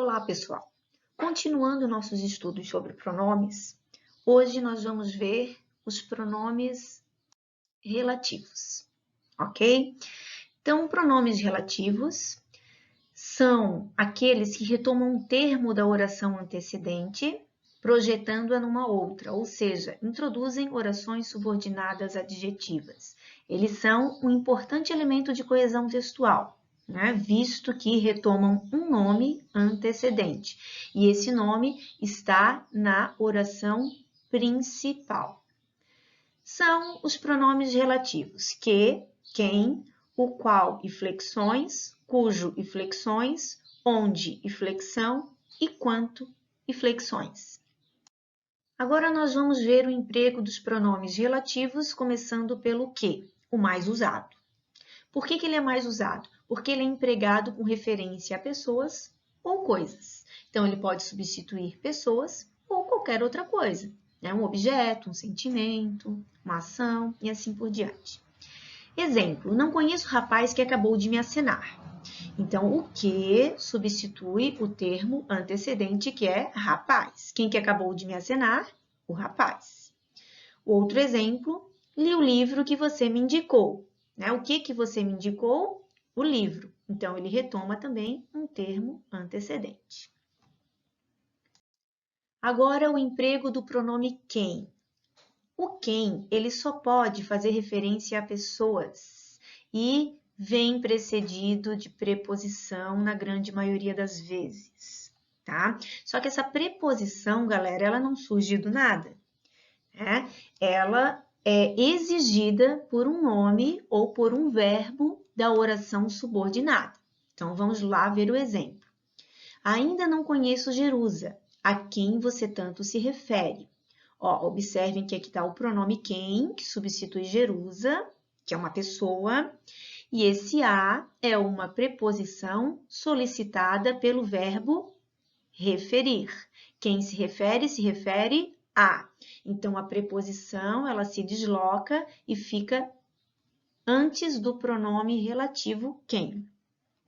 Olá, pessoal! Continuando nossos estudos sobre pronomes, hoje nós vamos ver os pronomes relativos, ok? Então, pronomes relativos são aqueles que retomam um termo da oração antecedente, projetando-a numa outra, ou seja, introduzem orações subordinadas adjetivas. Eles são um importante elemento de coesão textual, né? Visto que retomam um nome antecedente. E esse nome está na oração principal. São os pronomes relativos que, quem, o qual e flexões, cujo e flexões, onde e flexão e quanto e flexões. Agora nós vamos ver o emprego dos pronomes relativos, começando pelo que, o mais usado. Por que ele é mais usado? Porque ele é empregado com referência a pessoas ou coisas. Então, ele pode substituir pessoas ou qualquer outra coisa, né? Um objeto, um sentimento, uma ação e assim por diante. Exemplo, não conheço o rapaz que acabou de me acenar. Então, o que substitui o termo antecedente que é rapaz. Quem que acabou de me acenar? O rapaz. Outro exemplo, li o livro que você me indicou. Né? O que você me indicou? O livro. Então, ele retoma também um termo antecedente. Agora, o emprego do pronome quem. O quem, ele só pode fazer referência a pessoas e vem precedido de preposição na grande maioria das vezes, tá? Só que essa preposição, galera, ela não surge do nada, né? Ela é exigida por um nome ou por um verbo da oração subordinada. Então, vamos lá ver o exemplo. Ainda não conheço Jerusa, a quem você tanto se refere. Ó, observem que aqui está o pronome quem, que substitui Jerusa, que é uma pessoa, e esse a é uma preposição solicitada pelo verbo referir. Quem se refere a. Então, a preposição, ela se desloca e fica antes do pronome relativo quem,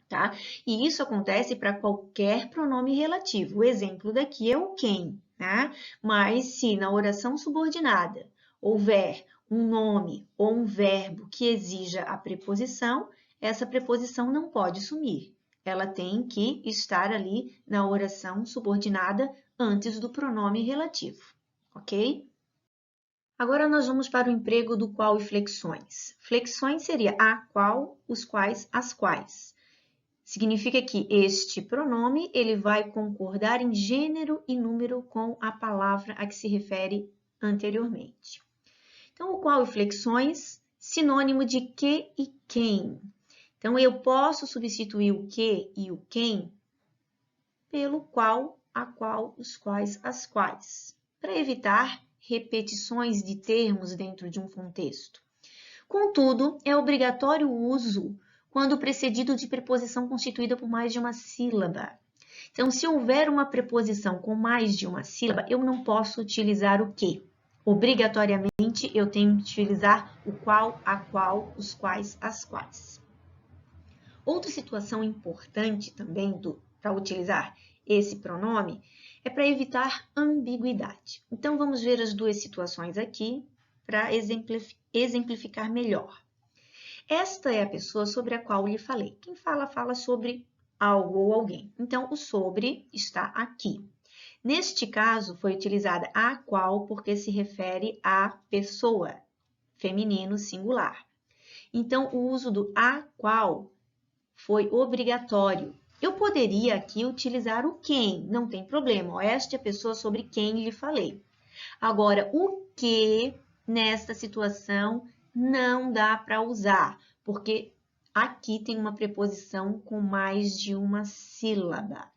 tá? E isso acontece para qualquer pronome relativo. O exemplo daqui é o quem, né? Mas se na oração subordinada houver um nome ou um verbo que exija a preposição, essa preposição não pode sumir. Ela tem que estar ali na oração subordinada antes do pronome relativo, ok? Agora nós vamos para o emprego do qual e flexões. Flexões seria a qual, os quais, as quais. Significa que este pronome ele vai concordar em gênero e número com a palavra a que se refere anteriormente. Então, o qual e flexões, sinônimo de que e quem. Então, eu posso substituir o que e o quem pelo qual, a qual, os quais, as quais, para evitar repetições de termos dentro de um contexto. Contudo, é obrigatório o uso quando precedido de preposição constituída por mais de uma sílaba. Então, se houver uma preposição com mais de uma sílaba, eu não posso utilizar o que. Obrigatoriamente, eu tenho que utilizar o qual, a qual, os quais, as quais. Outra situação importante também para utilizar esse pronome é para evitar ambiguidade. Então, vamos ver as duas situações aqui para exemplificar melhor. Esta é a pessoa sobre a qual lhe falei. Quem fala, fala sobre algo ou alguém. Então, o sobre está aqui. Neste caso, foi utilizada a qual porque se refere à pessoa, feminino singular. Então, o uso do a qual foi obrigatório. Eu poderia aqui utilizar o quem, não tem problema. Esta é a pessoa sobre quem lhe falei. Agora, o que nesta situação não dá para usar, porque aqui tem uma preposição com mais de uma sílaba,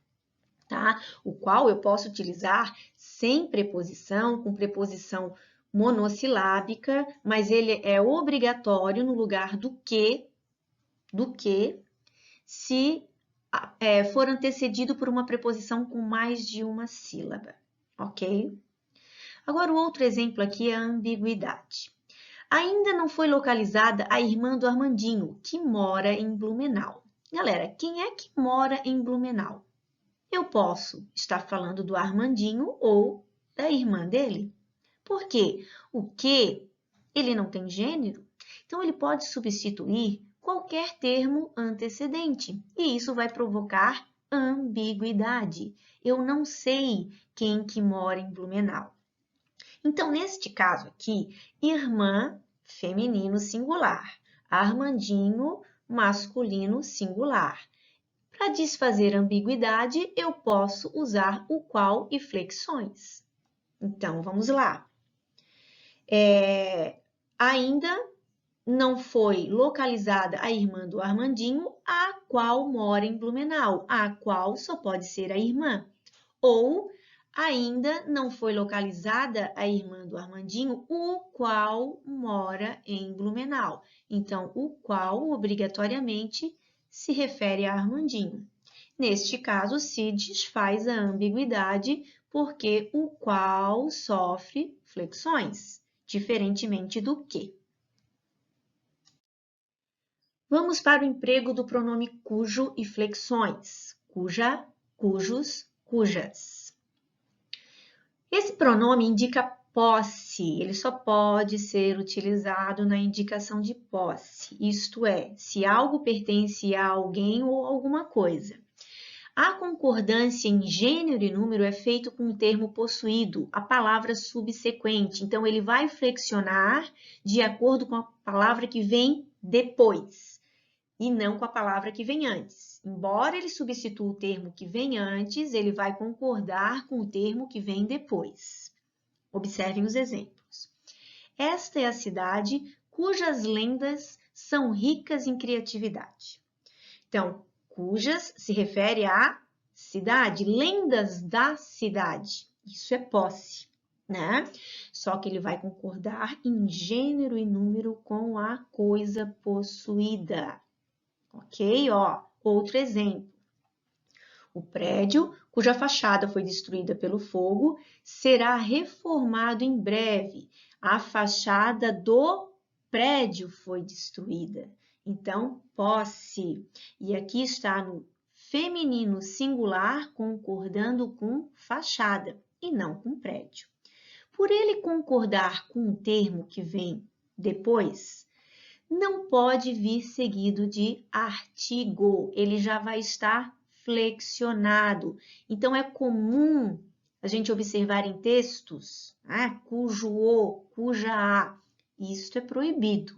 tá? O qual eu posso utilizar sem preposição, com preposição monossilábica, mas ele é obrigatório no lugar do que se for antecedido por uma preposição com mais de uma sílaba, ok? Agora, o outro exemplo aqui é a ambiguidade. Ainda não foi localizada a irmã do Armandinho, que mora em Blumenau. Galera, quem é que mora em Blumenau? eu posso estar falando do Armandinho ou da irmã dele. Por quê? O que ele não tem gênero, então ele pode substituir qualquer termo antecedente e isso vai provocar ambiguidade. Eu não sei quem que mora em Blumenau. Então, neste caso aqui, irmã, feminino singular, Armandinho, masculino singular. Para desfazer ambiguidade, eu posso usar o qual e flexões. Então, vamos lá. Ainda não foi localizada a irmã do Armandinho, a qual mora em Blumenau, a qual só pode ser a irmã. Ou ainda não foi localizada a irmã do Armandinho, o qual mora em Blumenau. Então, o qual obrigatoriamente se refere a Armandinho. Neste caso, se desfaz a ambiguidade porque o qual sofre flexões, diferentemente do que. Vamos para o emprego do pronome cujo e flexões. Cuja, cujos, cujas. Esse pronome indica posse, ele só pode ser utilizado na indicação de posse, isto é, se algo pertence a alguém ou alguma coisa. A concordância em gênero e número é feito com o termo possuído, a palavra subsequente. Então, ele vai flexionar de acordo com a palavra que vem depois e não com a palavra que vem antes. Embora ele substitua o termo que vem antes, ele vai concordar com o termo que vem depois. Observem os exemplos. Esta é a cidade cujas lendas são ricas em criatividade. Então, cujas se refere à cidade, lendas da cidade. Isso é posse, né? Só que ele vai concordar em gênero e número com a coisa possuída. Ok? Ó, outro exemplo. O prédio, cuja fachada foi destruída pelo fogo, será reformado em breve. A fachada do prédio foi destruída. Então, posse. E aqui está no feminino singular, concordando com fachada e não com prédio. Por ele concordar com o termo que vem depois, não pode vir seguido de artigo, ele já vai estar flexionado. Então, é comum a gente observar em textos, cujo o, cuja a, isto é proibido.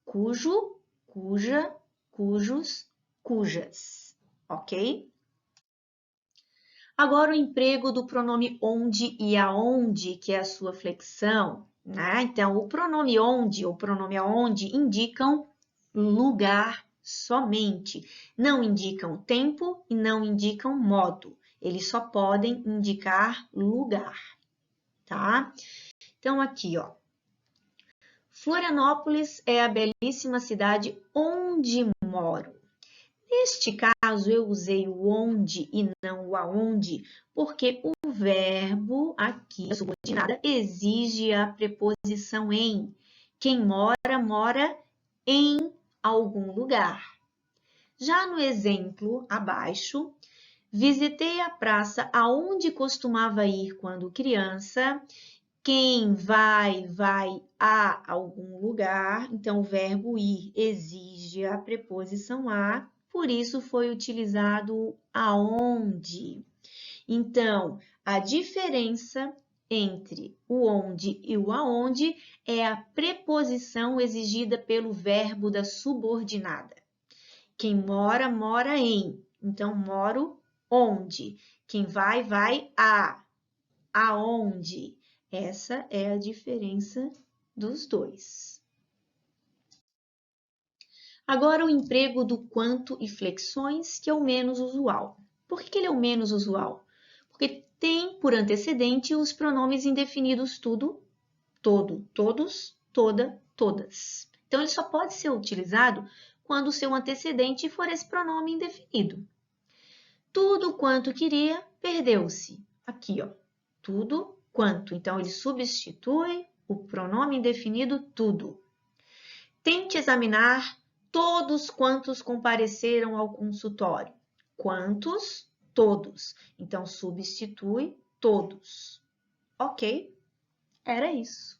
Cujo, cuja, cujos, cujas, ok? Agora, o emprego do pronome onde e aonde, que é a sua flexão. Então, o pronome onde ou pronome aonde indicam lugar somente. Não indicam tempo e não indicam modo. Eles só podem indicar lugar, tá? Então, aqui, ó. Florianópolis é a belíssima cidade onde moro. Neste caso, eu usei o onde e não o aonde, porque o verbo aqui, a subordinada, exige a preposição em. Quem mora, mora em algum lugar. Já no exemplo abaixo, visitei a praça aonde costumava ir quando criança. Quem vai, vai a algum lugar. Então, o verbo ir exige a preposição a. Por isso, foi utilizado aonde. Então, a diferença entre o onde e o aonde é a preposição exigida pelo verbo da subordinada. Quem mora, mora em. Então, moro onde. Quem vai, vai a. Aonde. Essa é a diferença dos dois. Agora, o emprego do quanto e flexões, que é o menos usual. Por que ele é o menos usual? Porque tem por antecedente os pronomes indefinidos tudo, todo, todos, toda, todas. Então, ele só pode ser utilizado quando o seu antecedente for esse pronome indefinido. Tudo quanto queria, perdeu-se. Aqui, ó. Tudo quanto. Então, ele substitui o pronome indefinido tudo. Tente examinar todos quantos compareceram ao consultório. Quantos, todos. Então, substitui todos. Ok? Era isso.